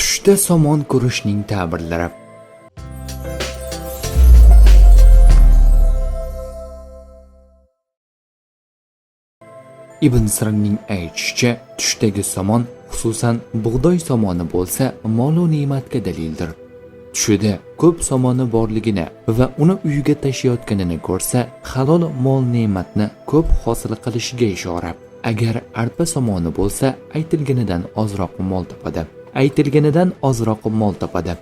Tushda somon ko'rishning ta'birlari. Ibn Sirinning aytishicha, tushdagi somon, xususan bug'doy somoni bo'lsa, mol va ne'matga dalildir. Tushida ko'p somoni borligini va uni uyiga tashiyotganini ko'rsa, halol mol ne'matni ko'p hosil qilishiga ishora. Agar arpa somoni bo'lsa, aytilganidan ozroq mol topadi.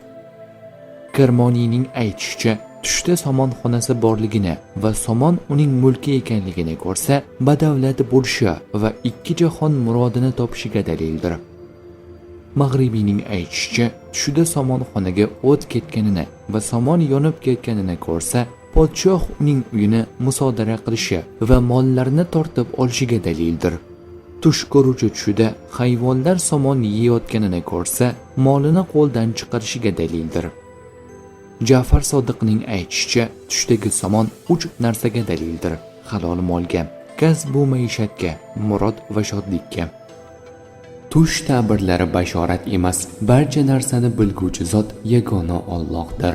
Kirmoniyning aytishicha, tushda somon xonasi borligini va somon uning mulki ekanligini ko'rsa, badavlat bo'lishi va ikki jahon murodini topishiga dalildir. Mag'ribiyning aytishicha, tushda somon xonaga o't ketganini va somon yonib ketganini ko'rsa, podshoh uning uyini musodara qilishi va mollarini tortib olishiga dalildir. Tush ko'ruvchi tushida hayvonlar somon yeyotganini ko'rsa, molini qo'ldan chiqarishiga dalildir. Ja'far Sodiqning aytishicha, tushdagi somon 3 narsaga dalildir: halol molga, kasb va maishatga, murod va shodlikka. Tush ta'birlari bashorat emas, barcha narsani bilguvchi zot yagona Allohdir.